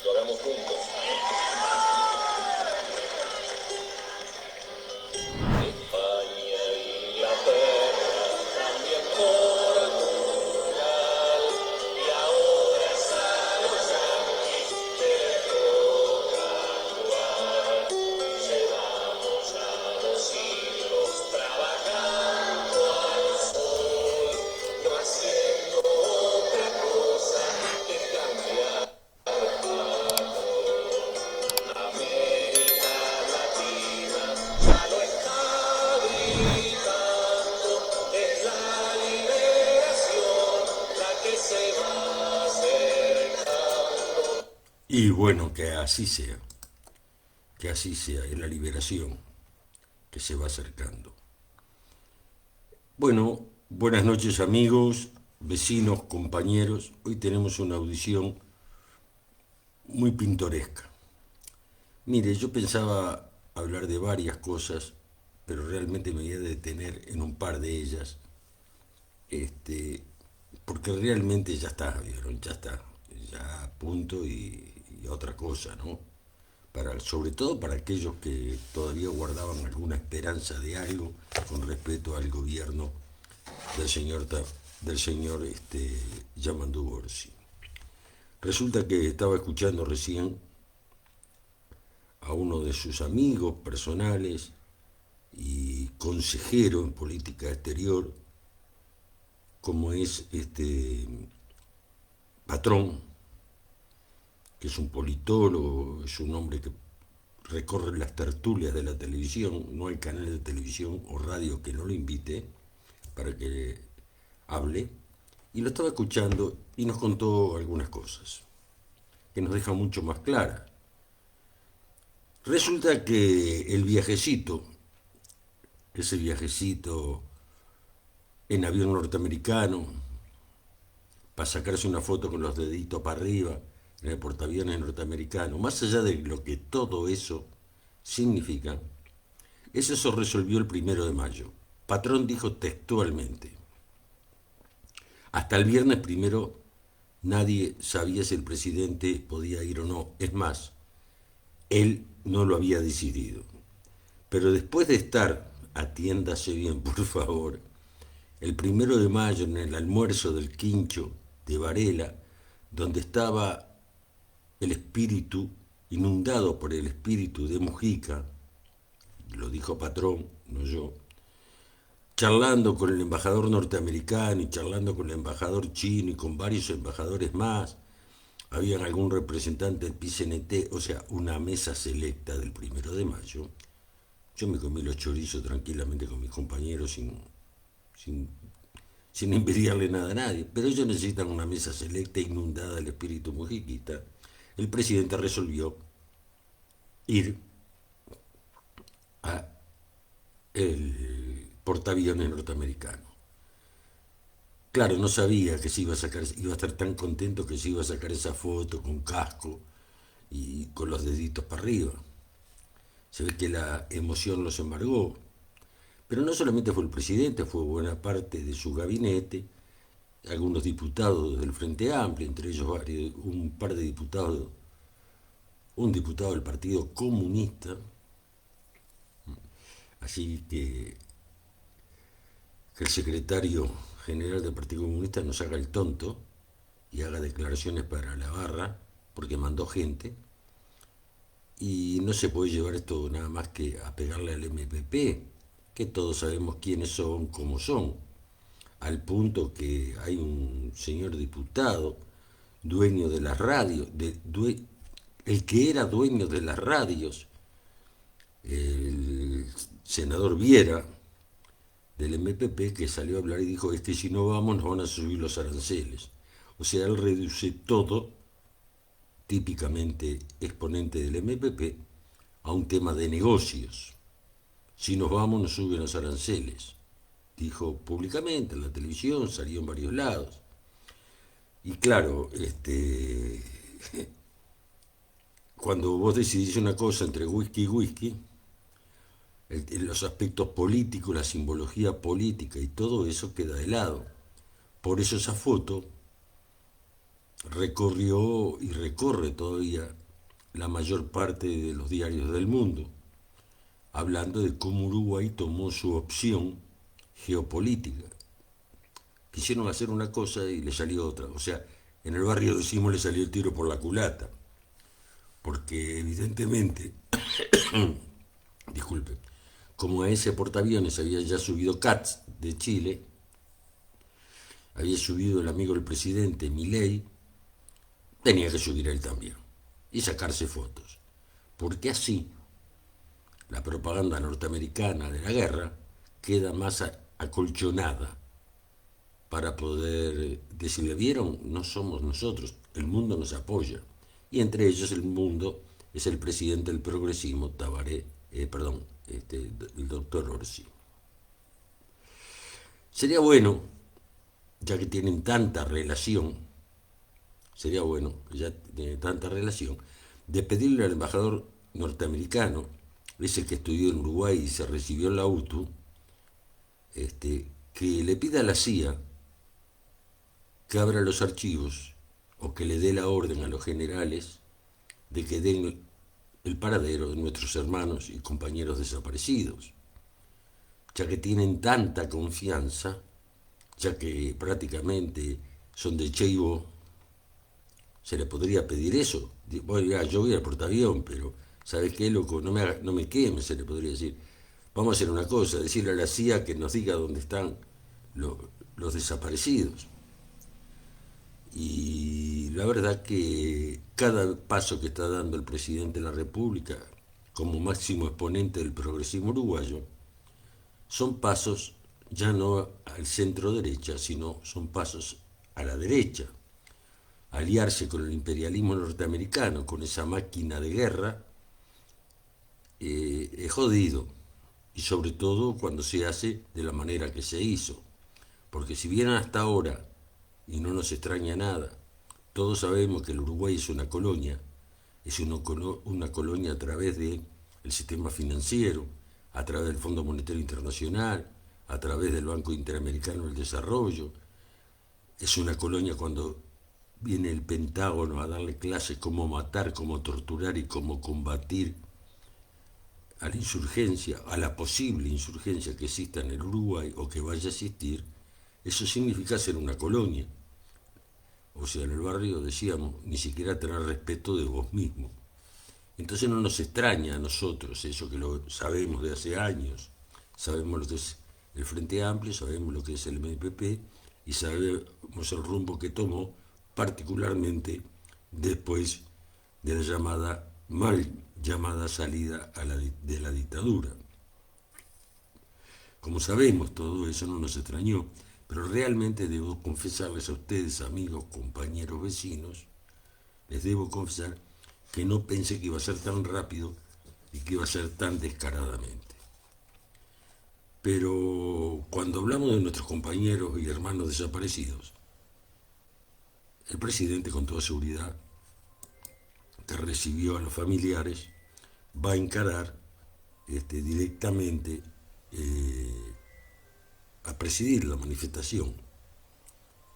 Lo hagamos juntos. España, Inglaterra, también Portugal. Y ahora es a los yanquis que les toca jugar. Llevamos ya 2 siglos trabajando al sol, no haciendo otra cosa que cambiar. América Latina ya lo está gritando, es la liberación la que se va acercando. Y bueno, que así sea, es la liberación que se va acercando. Bueno, buenas noches amigos, vecinos, compañeros. Hoy tenemos una audición muy pintoresca. Mire, yo pensaba hablar de varias cosas, pero realmente me voy a detener en un par de ellas, porque realmente ya está, ¿vieron? Ya está, ya a punto y otra cosa, ¿no? Sobre todo para aquellos que todavía guardaban alguna esperanza de algo con respecto al gobierno del señor, del señor Yamandu Orsi. Resulta que estaba escuchando recién a uno de sus amigos personales y consejero en política exterior, como es Patrón, que es un politólogo, es un hombre que recorre las tertulias de la televisión, no hay canal de televisión o radio que no lo invite para que hable, y lo estaba escuchando y nos contó algunas cosas que nos dejan mucho más claras. Resulta que el viajecito, ese viajecito en avión norteamericano, para sacarse una foto con los deditos para arriba, en el portaaviones norteamericano, más allá de lo que todo eso significa, eso se resolvió el 1 de mayo. Patrón dijo textualmente, hasta el viernes primero nadie sabía si el presidente podía ir o no. Es más, él no lo había decidido. Pero después de estar, atiéndase bien por favor, el 1 de mayo en el almuerzo del Quincho de Varela, donde estaba el espíritu, inundado por el espíritu de Mujica, lo dijo Patrón, no yo, charlando con el embajador norteamericano y charlando con el embajador chino y con varios embajadores más, habían algún representante del PCNT, o sea, una mesa selecta del 1 de mayo. Yo me comí los chorizos tranquilamente con mis compañeros sin, sin envidiarle nada a nadie, pero ellos necesitan una mesa selecta inundada del espíritu mujiquista. El presidente resolvió ir a el portaaviones norteamericano. Claro, no sabía que se iba a sacar, iba a estar tan contento que se iba a sacar esa foto con casco y con los deditos para arriba. Se ve que la emoción los embargó. Pero no solamente fue el presidente, fue buena parte de su gabinete, algunos diputados del Frente Amplio, entre ellos un par de diputados, un diputado del Partido Comunista, así que el secretario general del Partido Comunista nos haga el tonto y haga declaraciones para la barra, porque mandó gente, y no se puede llevar esto nada más que a pegarle al MPP, que todos sabemos quiénes son, cómo son, al punto que hay un señor diputado, dueño de las radios, el que era dueño de las radios, el senador Viera, del MPP, que salió a hablar y dijo, es que si no vamos nos van a subir los aranceles. O sea, él reduce todo, típicamente exponente del MPP, a un tema de negocios. Si nos vamos nos suben los aranceles. Dijo públicamente en la televisión, salió en varios lados. Y claro, cuando vos decidís una cosa entre whisky y whisky, los aspectos políticos, la simbología política y todo eso queda de lado. Por eso esa foto recorrió y recorre todavía la mayor parte de los diarios del mundo, hablando de cómo Uruguay tomó su opción geopolítica. Quisieron hacer una cosa y le salió otra. O sea, en el barrio decimos le salió el tiro por la culata, porque evidentemente, disculpe, como a ese portaaviones había ya subido Katz de Chile, había subido el amigo del presidente Milei, tenía que subir él también y sacarse fotos, porque así la propaganda norteamericana de la guerra queda más acolchonada para poder decirle, ¿vieron? No somos nosotros, el mundo nos apoya. Y entre ellos el mundo es el presidente del progresismo, Tabaré, el doctor Orsi. Sería bueno, ya que tienen tanta relación, sería bueno, ya tienen tanta relación, de pedirle al embajador norteamericano, ese que estudió en Uruguay y se recibió en la UTU, que le pida a la CIA que abra los archivos o que le dé la orden a los generales de que den el paradero de nuestros hermanos y compañeros desaparecidos, ya que tienen tanta confianza, ya que prácticamente son de Cheibo, se le podría pedir eso. Bueno, ya, yo voy al portaavión, pero ¿sabes qué, loco? No me quemes, se le podría decir. Vamos a hacer una cosa, decirle a la CIA que nos diga dónde están los desaparecidos. Y la verdad que cada paso que está dando el presidente de la República como máximo exponente del progresismo uruguayo son pasos ya no al centro derecha, sino son pasos a la derecha. Aliarse con el imperialismo norteamericano, con esa máquina de guerra, es jodido. Y sobre todo cuando se hace de la manera que se hizo. Porque si bien hasta ahora, y no nos extraña nada, todos sabemos que el Uruguay es una colonia a través del sistema financiero, a través del Fondo Monetario Internacional, a través del Banco Interamericano del Desarrollo. Es una colonia cuando viene el Pentágono a darle clases cómo matar, cómo torturar y cómo combatir a la insurgencia, a la posible insurgencia que exista en el Uruguay o que vaya a existir. Eso significa ser una colonia. O sea, en el barrio decíamos, ni siquiera tener respeto de vos mismo. Entonces no nos extraña a nosotros eso que lo sabemos de hace años. Sabemos lo que es el Frente Amplio, sabemos lo que es el MPP y sabemos el rumbo que tomó, particularmente después de la mal llamada salida de la dictadura. Como sabemos, todo eso no nos extrañó, pero realmente debo confesarles a ustedes, amigos, compañeros, vecinos, les debo confesar que no pensé que iba a ser tan rápido y que iba a ser tan descaradamente. Pero cuando hablamos de nuestros compañeros y hermanos desaparecidos, el presidente con toda seguridad que recibió a los familiares va a encarar directamente a presidir la manifestación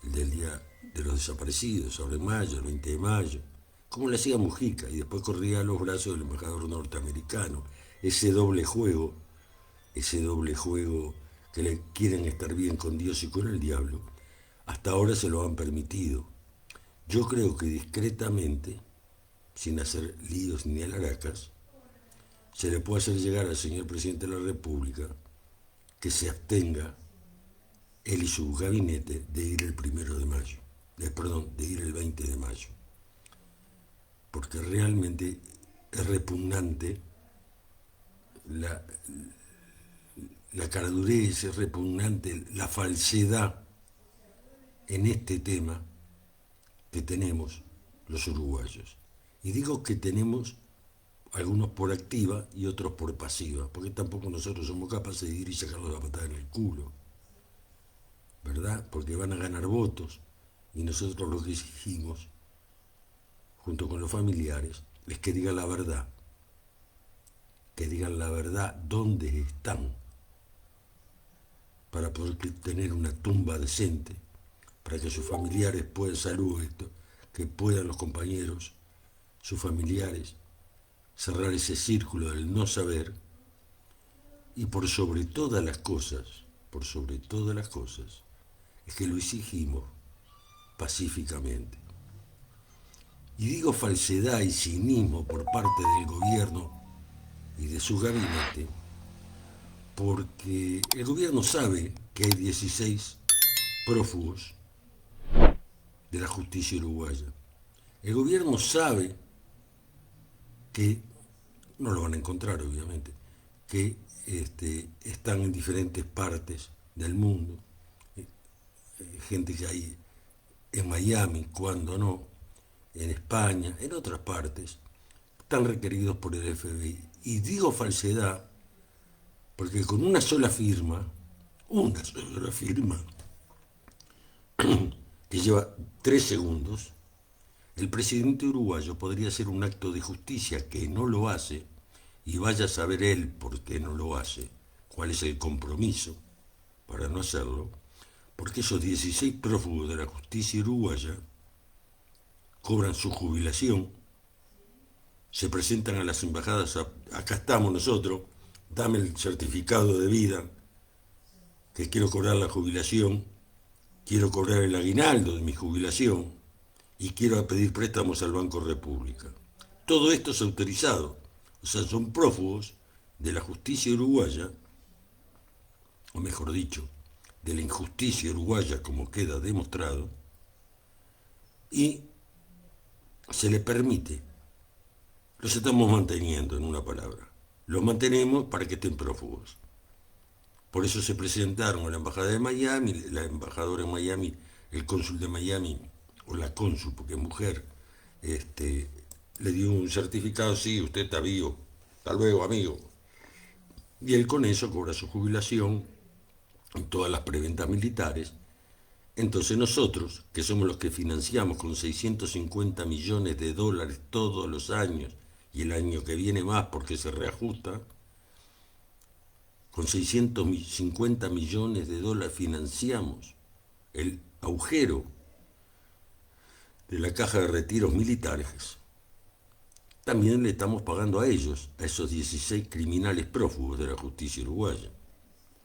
del Día de los Desaparecidos, sobre mayo, el 20 de mayo, como le hacía Mujica, y después corría a los brazos del embajador norteamericano. Ese doble juego que le quieren estar bien con Dios y con el diablo, hasta ahora se lo han permitido. Yo creo que discretamente, sin hacer líos ni alaracas, se le puede hacer llegar al señor presidente de la República que se abstenga él y su gabinete de ir el 1 de mayo, de ir el 20 de mayo, porque realmente es repugnante la caradurez, es repugnante la falsedad en este tema que tenemos los uruguayos. Y digo que tenemos algunos por activa y otros por pasiva, porque tampoco nosotros somos capaces de ir y sacarlos la patada en el culo, ¿verdad? Porque van a ganar votos y nosotros lo que exigimos, junto con los familiares, es que digan la verdad dónde están, para poder tener una tumba decente, para que sus familiares puedan que puedan los compañeros, sus familiares, cerrar ese círculo del no saber y por sobre todas las cosas, es que lo exigimos pacíficamente. Y digo falsedad y cinismo por parte del gobierno y de su gabinete, porque el gobierno sabe que hay 16 prófugos de la justicia uruguaya. El gobierno sabe que, no lo van a encontrar obviamente, que están en diferentes partes del mundo, gente que hay en Miami, cuando no, en España, en otras partes, están requeridos por el FBI. Y digo falsedad porque con una sola firma, que lleva 3 segundos, el presidente uruguayo podría hacer un acto de justicia que no lo hace, y vaya a saber él por qué no lo hace, cuál es el compromiso para no hacerlo, porque esos 16 prófugos de la justicia uruguaya cobran su jubilación, se presentan a las embajadas, acá estamos nosotros, dame el certificado de vida, que quiero cobrar la jubilación, quiero cobrar el aguinaldo de mi jubilación y quiero pedir préstamos al Banco República. Todo esto es autorizado, o sea, son prófugos de la justicia uruguaya, o mejor dicho, de la injusticia uruguaya como queda demostrado, y se le permite, los estamos manteniendo en una palabra, los mantenemos para que estén prófugos. Por eso se presentaron a la embajada de Miami, la embajadora en Miami, el cónsul de Miami, o la cónsul, porque es mujer, le dio un certificado, sí, usted está vivo, hasta luego, amigo. Y él con eso cobra su jubilación en todas las preventas militares. Entonces nosotros, que somos los que financiamos con 650 millones de dólares todos los años, y el año que viene más porque se reajusta, con 650 millones de dólares financiamos el agujero de la caja de retiros militares. También le estamos pagando a ellos, a esos 16 criminales prófugos de la justicia uruguaya.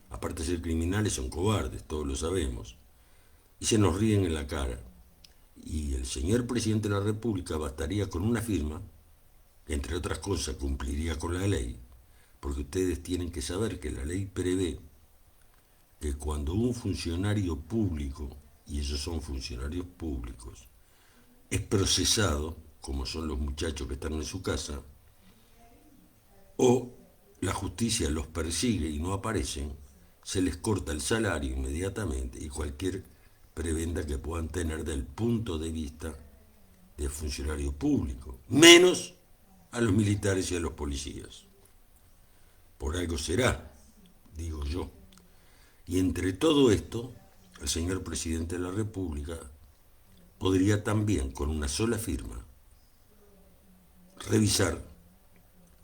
Aparte de ser criminales, son cobardes, todos lo sabemos. Y se nos ríen en la cara. Y el señor presidente de la República bastaría con una firma, que entre otras cosas cumpliría con la ley, porque ustedes tienen que saber que la ley prevé que cuando un funcionario público, y ellos son funcionarios públicos, es procesado, como son los muchachos que están en su casa, o la justicia los persigue y no aparecen, se les corta el salario inmediatamente y cualquier prebenda que puedan tener del punto de vista de funcionario público, menos a los militares y a los policías. Por algo será, digo yo. Y entre todo esto, el señor presidente de la República podría también, con una sola firma, revisar,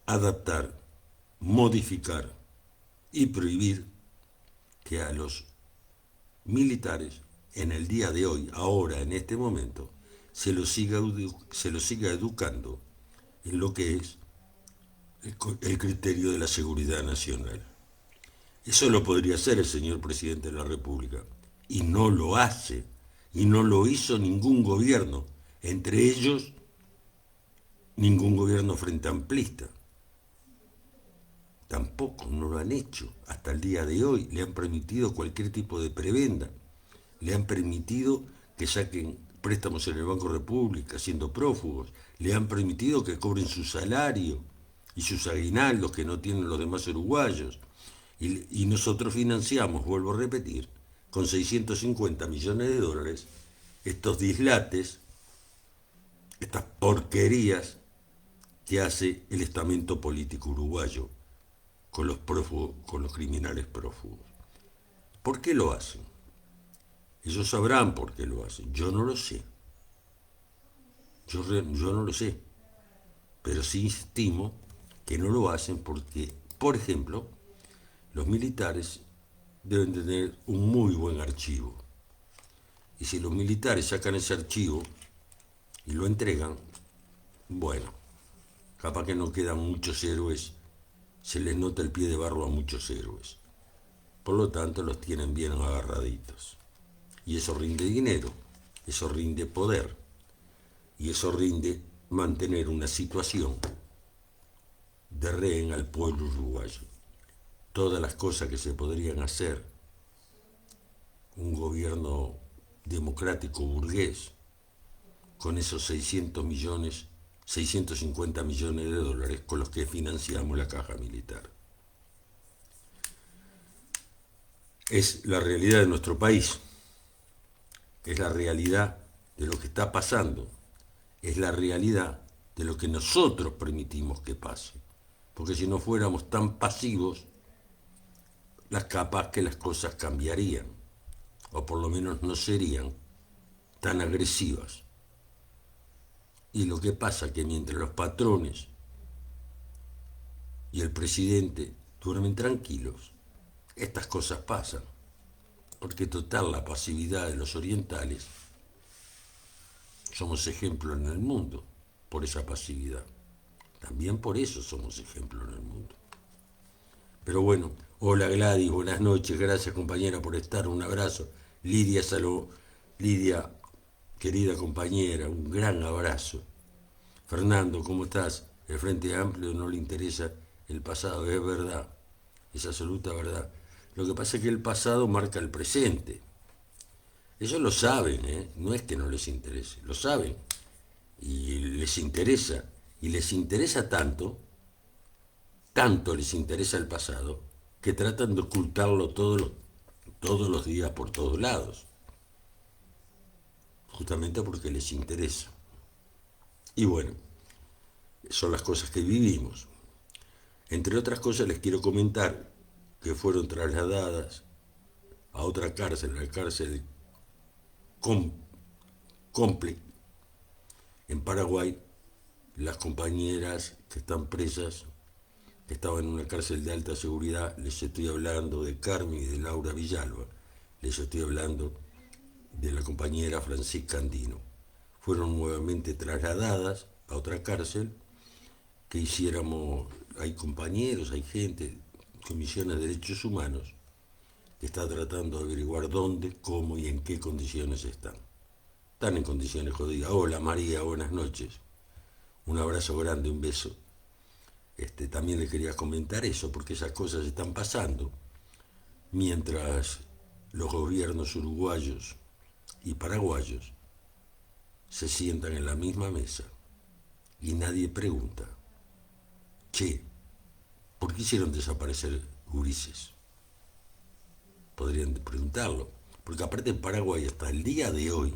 adaptar, modificar y prohibir que a los militares en el día de hoy, ahora, en este momento, se los siga educando en lo que es el criterio de la seguridad nacional. Eso lo podría hacer el señor presidente de la República, y no lo hace, y no lo hizo ningún gobierno, entre ellos ningún gobierno frente amplista. Tampoco, no lo han hecho. Hasta el día de hoy le han permitido cualquier tipo de prebenda, le han permitido que saquen préstamos en el Banco República siendo prófugos, le han permitido que cobren su salario y sus aguinaldos que no tienen los demás uruguayos. Y nosotros financiamos, vuelvo a repetir, con 650 millones de dólares, estos dislates, estas porquerías que hace el estamento político uruguayo con los prófugos, con los criminales prófugos. ¿Por qué lo hacen? Ellos sabrán por qué lo hacen. Yo no lo sé. Yo no lo sé. Pero sí estimo que no lo hacen porque, por ejemplo, los militares deben tener un muy buen archivo. Y si los militares sacan ese archivo y lo entregan, bueno, capaz que no quedan muchos héroes, se les nota el pie de barro a muchos héroes. Por lo tanto, los tienen bien agarraditos. Y eso rinde dinero, eso rinde poder, y eso rinde mantener una situación de rehén al pueblo uruguayo. Todas las cosas que se podrían hacer, un gobierno democrático burgués, con esos 650 millones de dólares con los que financiamos la caja militar. Es la realidad de nuestro país, es la realidad de lo que está pasando, es la realidad de lo que nosotros permitimos que pase. Porque si no fuéramos tan pasivos, capaz que las cosas cambiarían, o por lo menos no serían tan agresivas. Y lo que pasa es que mientras los patrones y el presidente duermen tranquilos, estas cosas pasan. Porque total, la pasividad de los orientales, somos ejemplo en el mundo por esa pasividad. También por eso somos ejemplo en el mundo. Pero bueno, hola Gladys, buenas noches, gracias compañera por estar, un abrazo. Lidia Lidia, querida compañera, un gran abrazo. Fernando, ¿cómo estás? El Frente Amplio no le interesa el pasado, es verdad, es absoluta verdad. Lo que pasa es que el pasado marca el presente. Ellos lo saben, ¿eh? No es que no les interese, lo saben. Y les interesa. Y les interesa tanto les interesa el pasado, que tratan de ocultarlo todos los días por todos lados. Justamente porque les interesa. Y bueno, son las cosas que vivimos. Entre otras cosas les quiero comentar que fueron trasladadas a otra cárcel, la cárcel Complex, en Paraguay, las compañeras que están presas, que estaban en una cárcel de alta seguridad. Les estoy hablando de Carmen y de Laura Villalba, les estoy hablando de la compañera Francisca Andino. Fueron nuevamente trasladadas a otra cárcel, que hiciéramos, hay compañeros, hay gente, comisiones de derechos humanos, que está tratando de averiguar dónde, cómo y en qué condiciones están. Están en condiciones jodidas. Hola María, buenas noches. Un abrazo grande, un beso. También le quería comentar eso, porque esas cosas están pasando mientras los gobiernos uruguayos y paraguayos se sientan en la misma mesa y nadie pregunta, che, ¿por qué hicieron desaparecer gurises? Podrían preguntarlo, porque aparte en Paraguay hasta el día de hoy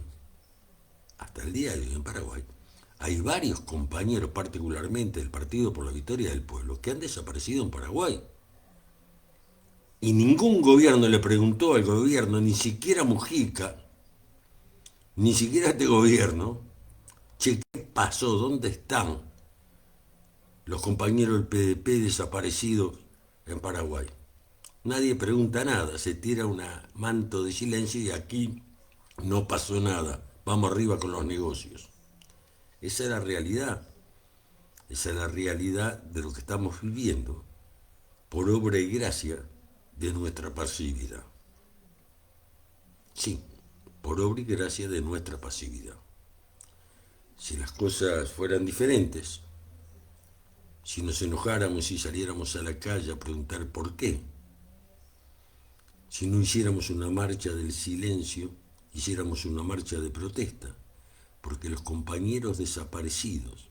en Paraguay, hay varios compañeros, particularmente del Partido por la Victoria del Pueblo, que han desaparecido en Paraguay. Y ningún gobierno le preguntó al gobierno, ni siquiera Mujica, ni siquiera este gobierno, che, ¿qué pasó? ¿Dónde están los compañeros del PDP desaparecidos en Paraguay? Nadie pregunta nada, se tira un manto de silencio y aquí no pasó nada. Vamos arriba con los negocios. Esa es la realidad. Esa es la realidad de lo que estamos viviendo por obra y gracia de nuestra pasividad. Sí, por obra y gracia de nuestra pasividad. Si las cosas fueran diferentes, si nos enojáramos y saliéramos a la calle a preguntar por qué, si no hiciéramos una marcha del silencio, hiciéramos una marcha de protesta, porque los compañeros desaparecidos,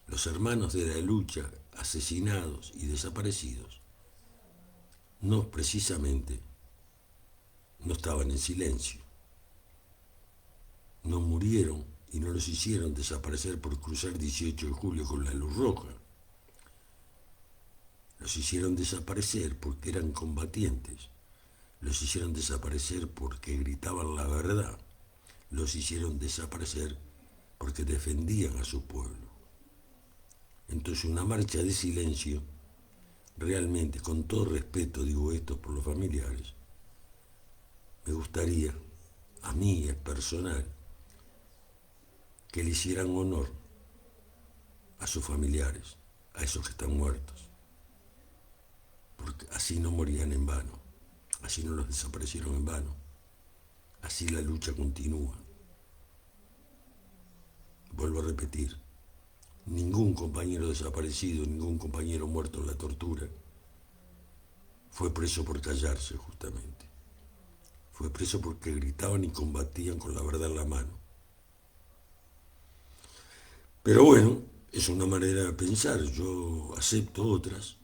los hermanos de la lucha, asesinados y desaparecidos, no precisamente no estaban en silencio, no murieron y no los hicieron desaparecer por cruzar 18 de julio con la luz roja. Los hicieron desaparecer porque eran combatientes, los hicieron desaparecer porque gritaban la verdad, los hicieron desaparecer porque defendían a su pueblo. Entonces una marcha de silencio, realmente, con todo respeto digo esto por los familiares, me gustaría, a mí es personal, que le hicieran honor a sus familiares, a esos que están muertos, porque así no morían en vano, así no los desaparecieron en vano, así la lucha continúa. Vuelvo a repetir, ningún compañero desaparecido, ningún compañero muerto en la tortura fue preso por callarse, justamente. Fue preso porque gritaban y combatían con la verdad en la mano. Pero bueno, es una manera de pensar. Yo acepto otras,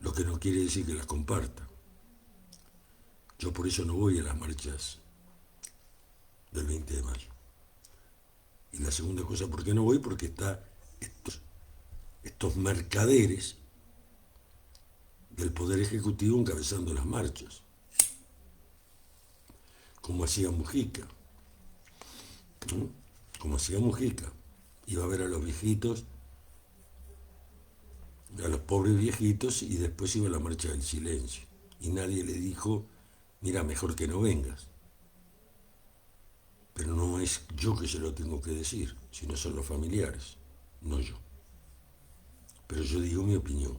lo que no quiere decir que las comparta. Yo por eso no voy a las marchas del 20 de mayo. Y la segunda cosa, ¿por qué no voy? Porque está estos mercaderes del Poder Ejecutivo encabezando las marchas, como hacía Mujica, ¿no? Como hacía Mujica. Iba a ver a los viejitos, a los pobres viejitos, y después iba a la marcha del silencio. Y nadie le dijo, mira, mejor que no vengas. Pero no es yo que se lo tengo que decir, sino son los familiares, no yo. Pero yo digo mi opinión.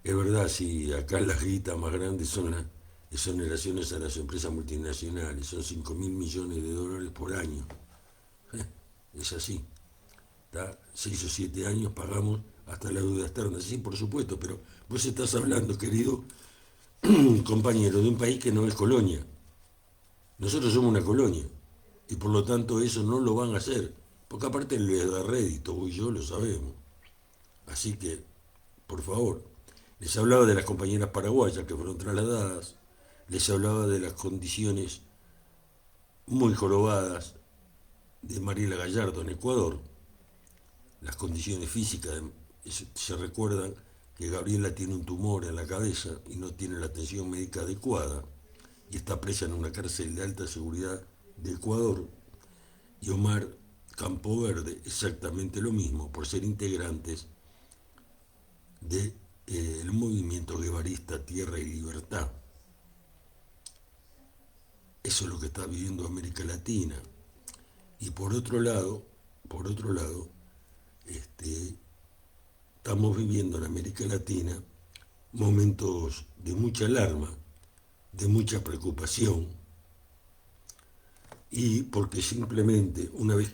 Es verdad, si acá las guitas más grandes son las exoneraciones a las empresas multinacionales, son 5.000 millones de dólares por año. Es así. ¿Está? 6 o 7 años pagamos hasta la deuda externa. Sí, por supuesto, pero vos estás hablando, querido compañero, de un país que no es colonia. Nosotros somos una colonia y por lo tanto eso no lo van a hacer, porque aparte les da rédito, vos y yo lo sabemos. Así que, por favor, les hablaba de las compañeras paraguayas que fueron trasladadas, les hablaba de las condiciones muy jorobadas de Mariela Gallardo en Ecuador, las condiciones físicas, se recuerdan que Gabriela tiene un tumor en la cabeza y no tiene la atención médica adecuada y está presa en una cárcel de alta seguridad de Ecuador, y Omar Campoverde exactamente lo mismo, por ser integrantes del movimiento guevarista Tierra y Libertad. Eso es lo que está viviendo América Latina. Y por otro lado, estamos viviendo en América Latina momentos de mucha alarma, de mucha preocupación, y porque simplemente una vez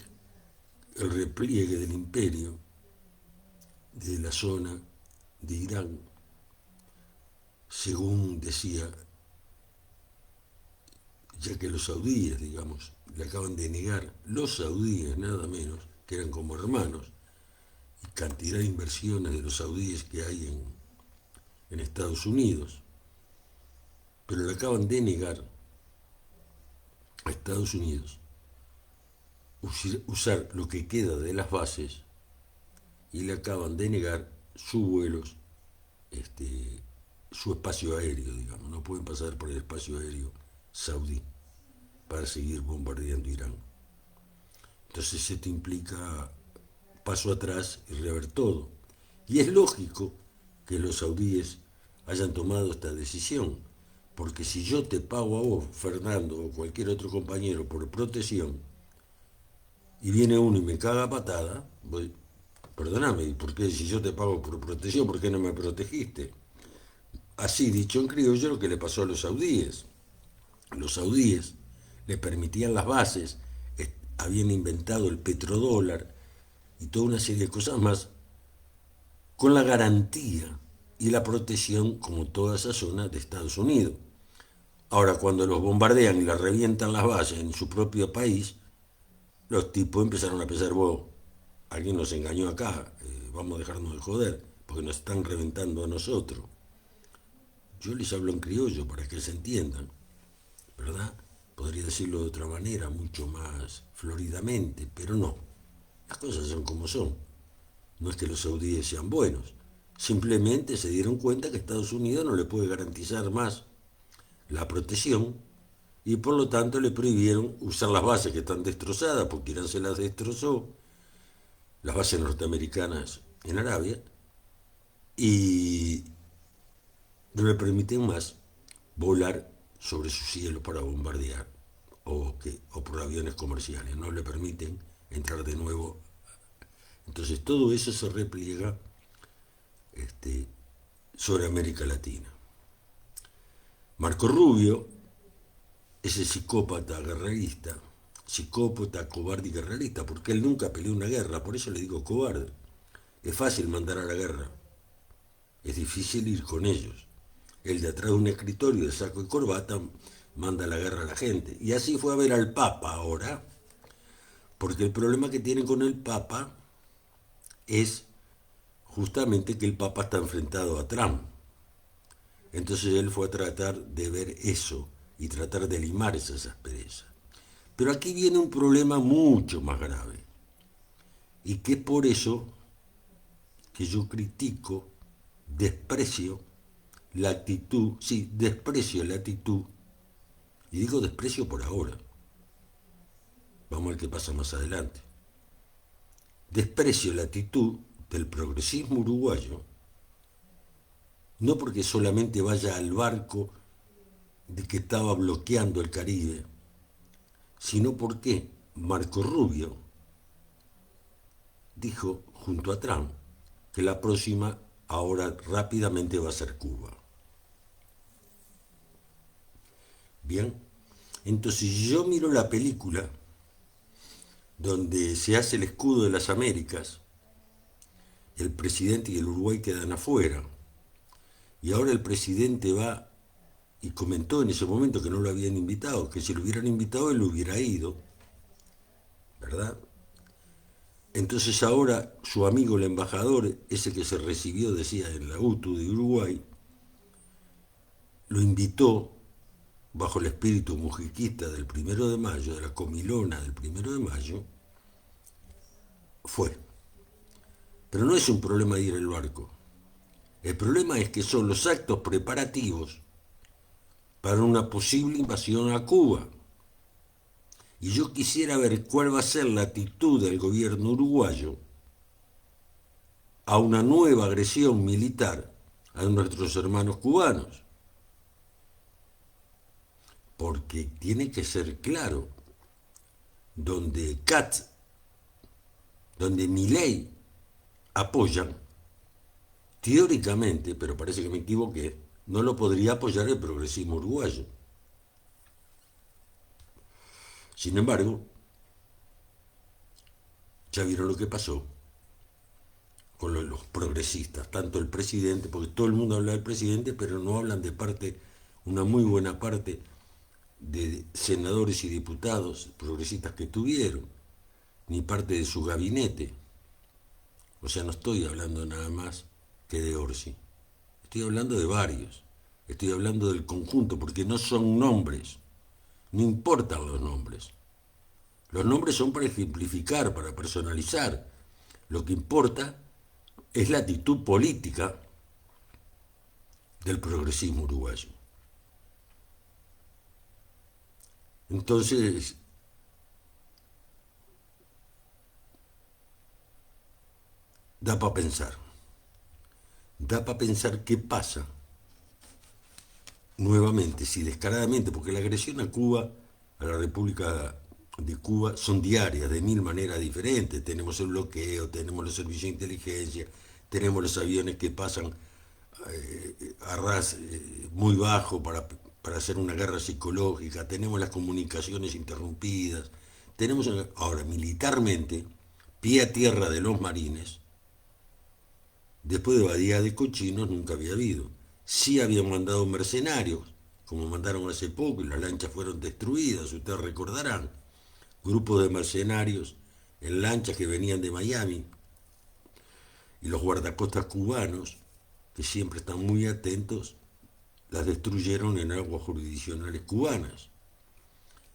el repliegue del imperio de la zona de Irán, según decía, ya que los saudíes, digamos, le acaban de negar, los saudíes nada menos, que eran como hermanos, y cantidad de inversiones de los saudíes que hay en Estados Unidos, pero le acaban de negar a Estados Unidos usar lo que queda de las bases, y le acaban de negar sus vuelos, su espacio aéreo, digamos, no pueden pasar por el espacio aéreo saudí para seguir bombardeando Irán. Entonces esto implica paso atrás y rever todo. Y es lógico que los saudíes hayan tomado esta decisión, porque si yo te pago a vos, Fernando, o cualquier otro compañero por protección, y viene uno y me caga a patada, perdóname, ¿por qué si yo te pago por protección, por qué no me protegiste? Así dicho en criollo lo que le pasó a los saudíes. Los saudíes le permitían las bases, habían inventado el petrodólar y toda una serie de cosas más, con la garantía y la protección, como toda esa zona, de Estados Unidos. Ahora, cuando los bombardean y les revientan las bases en su propio país, los tipos empezaron a pensar, vos, alguien nos engañó acá, vamos a dejarnos de joder, porque nos están reventando a nosotros. Yo les hablo en criollo para que se entiendan, ¿verdad? Podría decirlo de otra manera, mucho más floridamente, pero no. Las cosas son como son. No es que los saudíes sean buenos, simplemente se dieron cuenta que Estados Unidos no le puede garantizar más la protección y por lo tanto le prohibieron usar las bases que están destrozadas, porque Irán se las destrozó, las bases norteamericanas en Arabia, y no le permiten más volar sobre su cielo para bombardear o por aviones comerciales, no le permiten entrar de nuevo. Entonces todo eso se repliega sobre América Latina. Marco Rubio, ese psicópata guerrerista, psicópata, cobarde y guerrerista, porque él nunca peleó una guerra, por eso le digo cobarde. Es fácil mandar a la guerra, es difícil ir con ellos. Él de atrás de un escritorio de saco y corbata manda a la guerra a la gente. Y así fue a ver al Papa ahora, porque el problema que tienen con el Papa es justamente que el Papa está enfrentado a Trump. Entonces él fue a tratar de ver eso y tratar de limar esas asperezas. Pero aquí viene un problema mucho más grave. Y que es por eso que yo critico, desprecio la actitud, sí, desprecio la actitud, y digo desprecio por ahora. Vamos a ver qué pasa más adelante. Desprecio la actitud del progresismo uruguayo, no porque solamente vaya al barco de que estaba bloqueando el Caribe, sino porque Marco Rubio dijo junto a Trump que la próxima ahora rápidamente va a ser Cuba. Bien, entonces yo miro la película donde se hace el escudo de las Américas, el presidente y el Uruguay quedan afuera, y ahora el presidente va y comentó en ese momento que no lo habían invitado, que si lo hubieran invitado él hubiera ido, ¿verdad? Entonces ahora su amigo el embajador, ese que se recibió, decía, en la UTU de Uruguay, lo invitó bajo el espíritu mujiquista del 1 de mayo, de la comilona del 1 de mayo, fue. Pero no es un problema de ir al barco. El problema es que son los actos preparativos para una posible invasión a Cuba. Y yo quisiera ver cuál va a ser la actitud del gobierno uruguayo a una nueva agresión militar a nuestros hermanos cubanos. Porque tiene que ser claro, donde Katz, donde Milei apoyan, teóricamente, pero parece que me equivoqué, no lo podría apoyar el progresismo uruguayo. Sin embargo, ya vieron lo que pasó con los progresistas, tanto el presidente, porque todo el mundo habla del presidente, pero no hablan de parte, una muy buena parte de senadores y diputados progresistas que tuvieron, ni parte de su gabinete. O sea, no estoy hablando nada más que de Orsi. Estoy hablando de varios. Estoy hablando del conjunto, porque no son nombres. No importan los nombres. Los nombres son para ejemplificar, para personalizar. Lo que importa es la actitud política del progresismo uruguayo. Entonces, da para pensar. Da para pensar qué pasa nuevamente, si descaradamente, porque la agresión a Cuba, a la República de Cuba, son diarias, de mil maneras diferentes. Tenemos el bloqueo, tenemos los servicios de inteligencia, tenemos los aviones que pasan a ras muy bajo para hacer una guerra psicológica, tenemos las comunicaciones interrumpidas, tenemos ahora militarmente, pie a tierra de los marines, después de Badía de Cochinos nunca había habido. Sí habían mandado mercenarios, como mandaron hace poco, y las lanchas fueron destruidas, ustedes recordarán, grupos de mercenarios en lanchas que venían de Miami, y los guardacostas cubanos, que siempre están muy atentos, las destruyeron en aguas jurisdiccionales cubanas.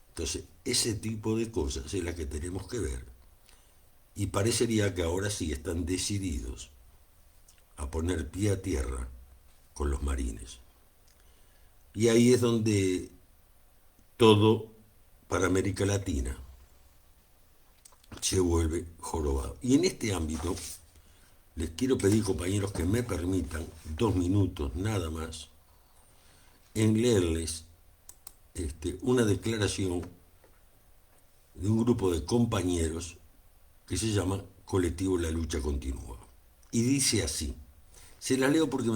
Entonces, ese tipo de cosas es la que tenemos que ver. Y parecería que ahora sí están decididos a poner pie a tierra con los marines. Y ahí es donde todo para América Latina se vuelve jorobado. Y en este ámbito les quiero pedir, compañeros, que me permitan 2 minutos nada más en leerles una declaración de un grupo de compañeros que se llama Colectivo La Lucha Continúa. Y dice así, se la leo porque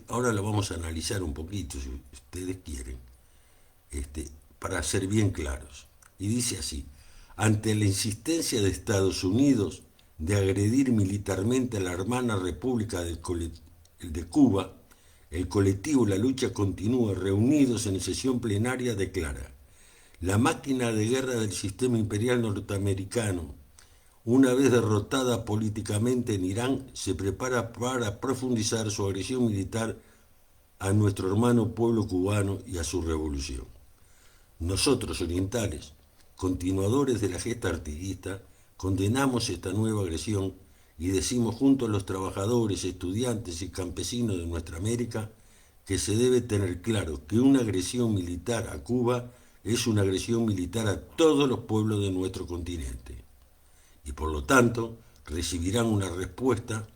ahora la vamos a analizar un poquito, si ustedes quieren, para ser bien claros. Y dice así, ante la insistencia de Estados Unidos de agredir militarmente a la hermana República de Cuba, el colectivo La Lucha Continúa, reunidos en sesión plenaria, declara: la máquina de guerra del sistema imperial norteamericano, una vez derrotada políticamente en Irán, se prepara para profundizar su agresión militar a nuestro hermano pueblo cubano y a su revolución. Nosotros, orientales, continuadores de la gesta artiguista, condenamos esta nueva agresión y decimos junto a los trabajadores, estudiantes y campesinos de nuestra América que se debe tener claro que una agresión militar a Cuba es una agresión militar a todos los pueblos de nuestro continente y por lo tanto recibirán una respuesta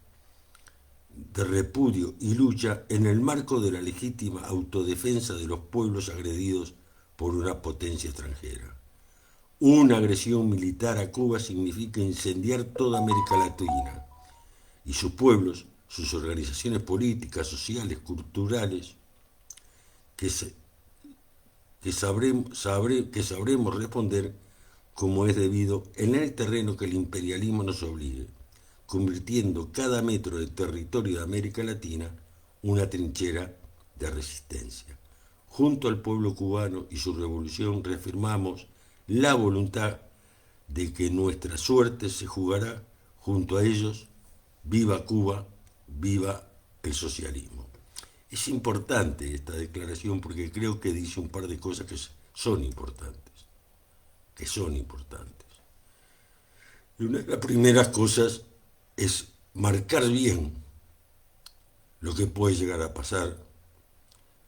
de repudio y lucha en el marco de la legítima autodefensa de los pueblos agredidos por una potencia extranjera. Una agresión militar a Cuba significa incendiar toda América Latina y sus pueblos, sus organizaciones políticas, sociales, culturales, que sabremos responder como es debido en el terreno que el imperialismo nos obligue, convirtiendo cada metro del territorio de América Latina una trinchera de resistencia. Junto al pueblo cubano y su revolución reafirmamos la voluntad de que nuestra suerte se jugará junto a ellos. Viva Cuba, viva el socialismo. Es importante esta declaración porque creo que dice un par de cosas que son importantes. Y una de las primeras cosas es marcar bien lo que puede llegar a pasar,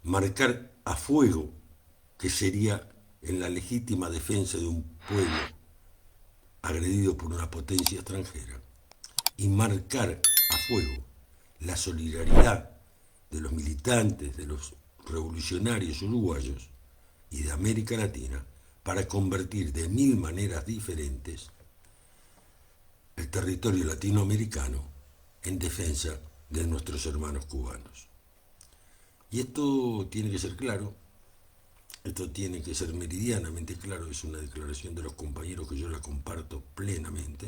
marcar a fuego que sería en la legítima defensa de un pueblo agredido por una potencia extranjera, y marcar a fuego la solidaridad de los militantes, de los revolucionarios uruguayos y de América Latina para convertir de 1000 maneras diferentes el territorio latinoamericano en defensa de nuestros hermanos cubanos. Y esto tiene que ser claro, esto tiene que ser meridianamente claro, es una declaración de los compañeros que yo la comparto plenamente,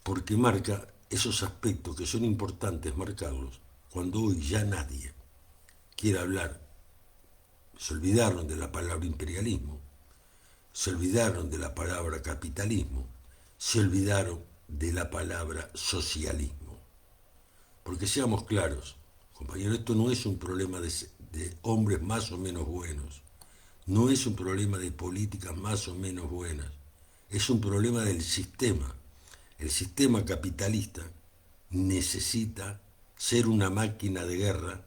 porque marca esos aspectos que son importantes marcarlos cuando hoy ya nadie quiere hablar. Se olvidaron de la palabra imperialismo, se olvidaron de la palabra capitalismo, se olvidaron de la palabra socialismo. Porque seamos claros, compañeros, esto no es un problema de hombres más o menos buenos, no es un problema de políticas más o menos buenas, es un problema del sistema. El sistema capitalista necesita ser una máquina de guerra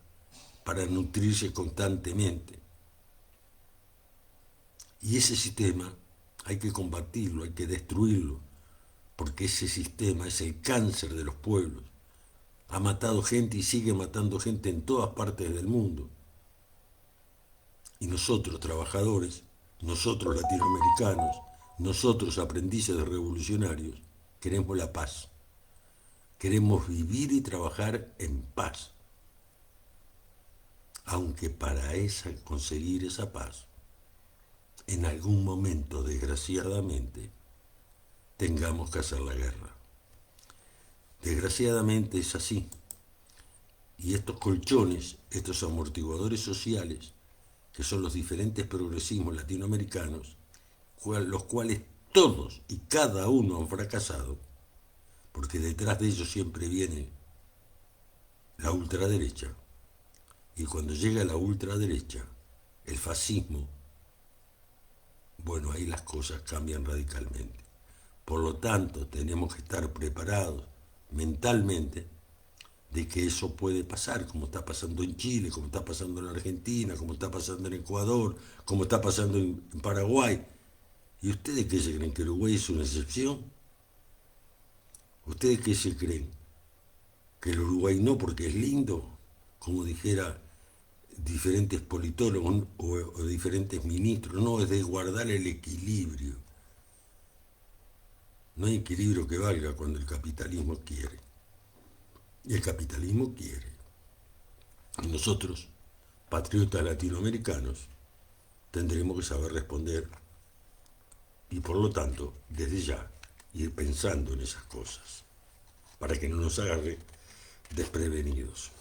para nutrirse constantemente. Y ese sistema hay que combatirlo, hay que destruirlo, porque ese sistema es el cáncer de los pueblos. Ha matado gente y sigue matando gente en todas partes del mundo. Y nosotros, trabajadores, nosotros latinoamericanos, nosotros aprendices de revolucionarios, queremos la paz. Queremos vivir y trabajar en paz. Aunque para conseguir esa paz, en algún momento, desgraciadamente, tengamos que hacer la guerra. Desgraciadamente es así. Y estos colchones, estos amortiguadores sociales, que son los diferentes progresismos latinoamericanos, los cuales todos y cada uno han fracasado, porque detrás de ellos siempre viene la ultraderecha, y cuando llega la ultraderecha, el fascismo, bueno, ahí las cosas cambian radicalmente. Por lo tanto, tenemos que estar preparados mentalmente de que eso puede pasar, como está pasando en Chile, como está pasando en Argentina, como está pasando en Ecuador, como está pasando en Paraguay. ¿Y ustedes qué se creen? ¿Que Uruguay es una excepción? ¿Ustedes qué se creen? ¿Que el Uruguay no porque es lindo? Como dijera diferentes politólogos o diferentes ministros. No, es de guardar el equilibrio. No hay equilibrio que valga cuando el capitalismo quiere. Y el capitalismo quiere. Y nosotros, patriotas latinoamericanos, tendremos que saber responder y por lo tanto, desde ya, ir pensando en esas cosas, para que no nos agarre desprevenidos.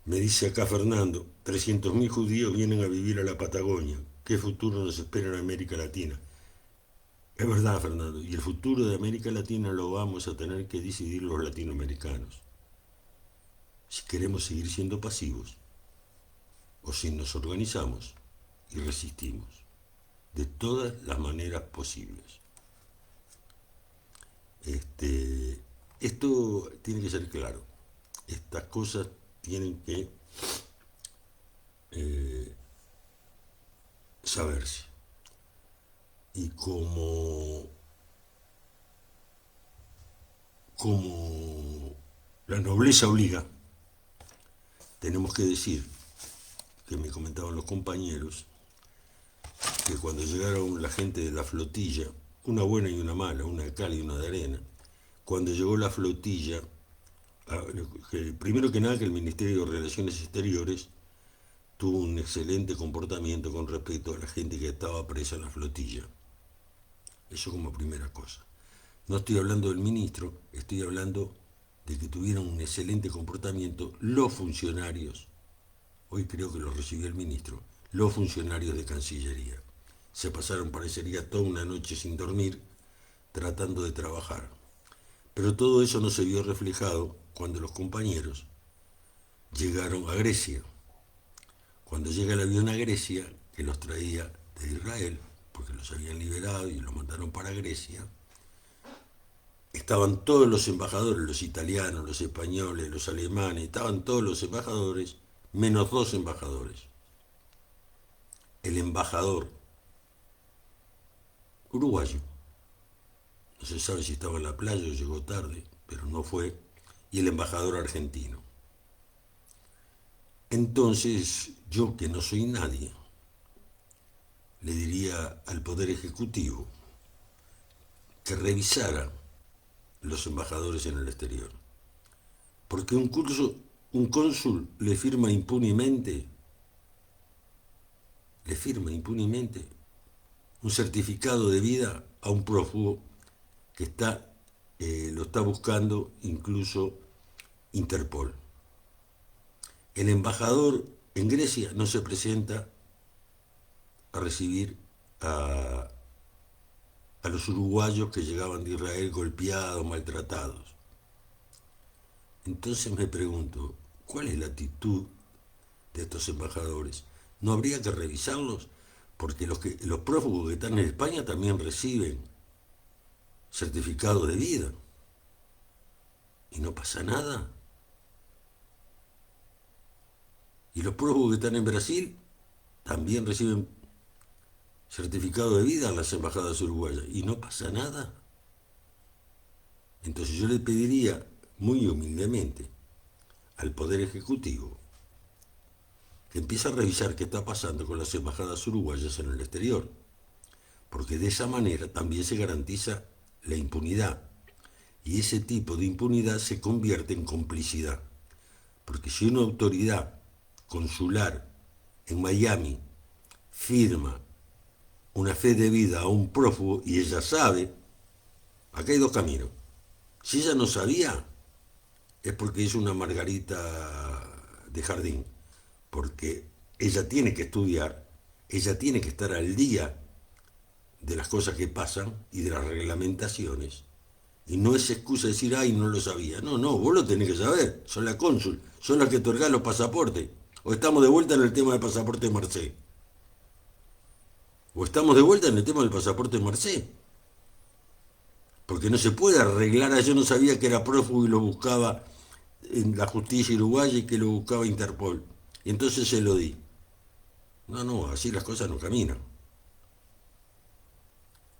Me dice acá Fernando, 300.000 judíos vienen a vivir a la Patagonia. ¿Qué futuro nos espera en América Latina? Es verdad, Fernando, y el futuro de América Latina lo vamos a tener que decidir los latinoamericanos. Si queremos seguir siendo pasivos o si nos organizamos y resistimos de todas las maneras posibles. Esto tiene que ser claro. Estas cosas tienen que saberse. Y como la nobleza obliga, tenemos que decir, que me comentaban los compañeros, que cuando llegaron la gente de la flotilla, una buena y una mala, una de cal y una de arena, cuando llegó la flotilla, primero que nada que el Ministerio de Relaciones Exteriores tuvo un excelente comportamiento con respecto a la gente que estaba presa en la flotilla. Eso como primera cosa. No estoy hablando del ministro, estoy hablando de que tuvieron un excelente comportamiento los funcionarios, hoy creo que lo recibió el ministro, los funcionarios de Cancillería. Se pasaron, parecería, toda una noche sin dormir, tratando de trabajar. Pero todo eso no se vio reflejado cuando los compañeros llegaron a Grecia. Cuando llega el avión a Grecia, que los traía de Israel, porque los habían liberado y los mandaron para Grecia, estaban todos los embajadores, los italianos, los españoles, los alemanes, estaban todos los embajadores, menos 2 embajadores. El embajador uruguayo, no se sabe si estaba en la playa o llegó tarde, pero no fue, y el embajador argentino. Entonces, yo que no soy nadie, le diría al Poder Ejecutivo que revisara los embajadores en el exterior. Porque un cónsul le firma impunemente un certificado de vida a un prófugo que lo está buscando incluso Interpol. El embajador en Grecia no se presenta a recibir a los uruguayos que llegaban de Israel golpeados, maltratados. Entonces me pregunto, ¿cuál es la actitud de estos embajadores? ¿No habría que revisarlos? Porque los prófugos que están en España también reciben certificado de vida. Y no pasa nada. Y los prófugos que están en Brasil también reciben certificado de vida en las embajadas uruguayas. Y no pasa nada. Entonces yo le pediría muy humildemente al Poder Ejecutivo que empiece a revisar qué está pasando con las embajadas uruguayas en el exterior. Porque de esa manera también se garantiza la impunidad. Y ese tipo de impunidad se convierte en complicidad. Porque si una autoridad consular en Miami firma una fe de vida a un prófugo y ella sabe, acá hay 2 caminos. Si ella no sabía, es porque es una margarita de jardín, porque ella tiene que estudiar, ella tiene que estar al día de las cosas que pasan y de las reglamentaciones. Y no es excusa decir, ay, no lo sabía. No, vos lo tenés que saber. Son la cónsul, son las que otorgan los pasaportes. O estamos de vuelta en el tema del pasaporte Marcé. O estamos de vuelta en el tema del pasaporte Marcé. Porque no se puede arreglar, yo no sabía que era prófugo y lo buscaba en la justicia uruguaya y que lo buscaba Interpol. Y entonces se lo di. No, así las cosas no caminan.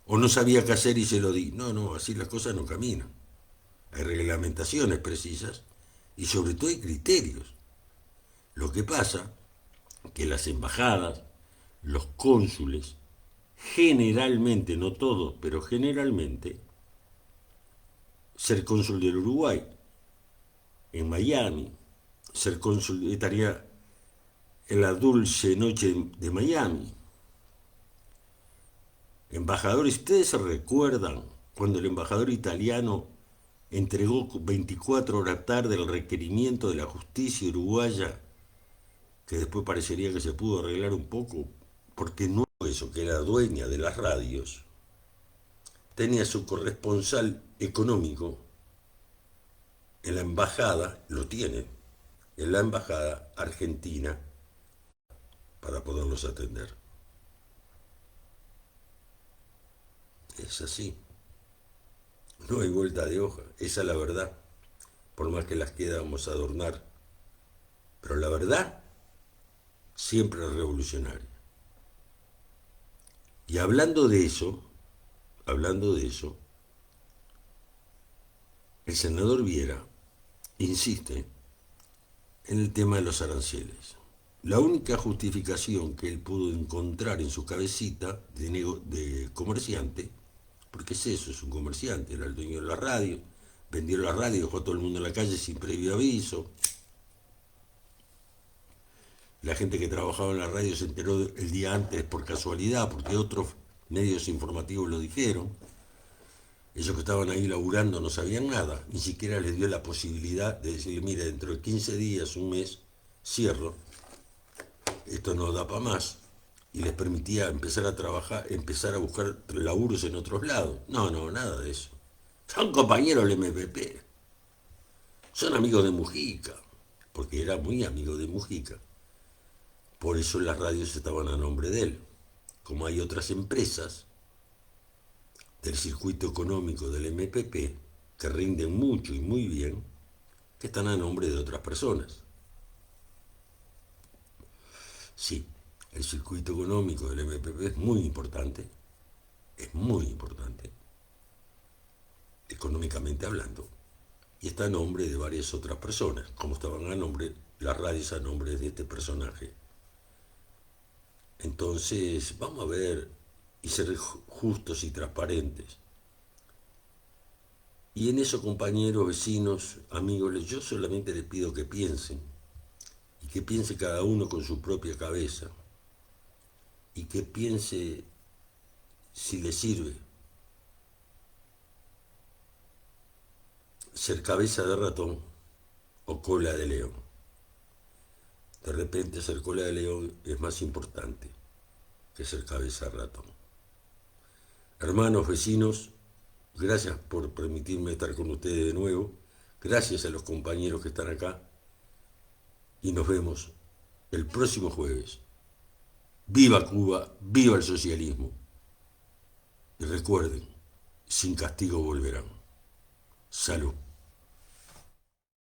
O no sabía qué hacer y se lo di. No, así las cosas no caminan. Hay reglamentaciones precisas y sobre todo hay criterios. Lo que pasa que las embajadas, los cónsules, generalmente, no todo, pero generalmente, ser cónsul del Uruguay en Miami, ser cónsul, estaría en la dulce noche de Miami. Embajadores, ¿ustedes se recuerdan cuando el embajador italiano entregó 24 horas tarde el requerimiento de la justicia uruguaya, que después parecería que se pudo arreglar un poco, porque no eso, que era dueña de las radios, tenía su corresponsal económico en la embajada, lo tiene, en la embajada argentina para poderlos atender? Es así, no hay vuelta de hoja, esa es la verdad, por más que las quedamos a adornar, pero la verdad siempre es revolucionaria. Y hablando de eso, el senador Viera insiste en el tema de los aranceles. La única justificación que él pudo encontrar en su cabecita de comerciante, porque es eso, es un comerciante, era el dueño de la radio, vendió la radio, dejó a todo el mundo en la calle sin previo aviso. La gente que trabajaba en la radio se enteró el día antes por casualidad, porque otros medios informativos lo dijeron. Ellos que estaban ahí laburando no sabían nada, ni siquiera les dio la posibilidad de decirle, mire, dentro de 15 días, un mes, cierro, esto no da para más, y les permitía empezar a trabajar, empezar a buscar laburos en otros lados. No, no, nada de eso. Son compañeros del MPP, son amigos de Mujica, porque era muy amigo de Mujica. Por eso las radios estaban a nombre de él. Como hay otras empresas del circuito económico del MPP que rinden mucho y muy bien, que están a nombre de otras personas. Sí, el circuito económico del MPP es muy importante, económicamente hablando, y está a nombre de varias otras personas, como estaban a nombre, las radios a nombre de este personaje. Entonces, vamos a ver y ser justos y transparentes. Y en eso, compañeros, vecinos, amigos, yo solamente les pido que piensen, y que piense cada uno con su propia cabeza, y que piense si le sirve ser cabeza de ratón o cola de león. De repente ser cola de león es más importante que ser cabeza de ratón. Hermanos, vecinos, gracias por permitirme estar con ustedes de nuevo. Gracias a los compañeros que están acá. Y nos vemos el próximo jueves. Viva Cuba, viva el socialismo. Y recuerden, sin castigo volverán. Salud.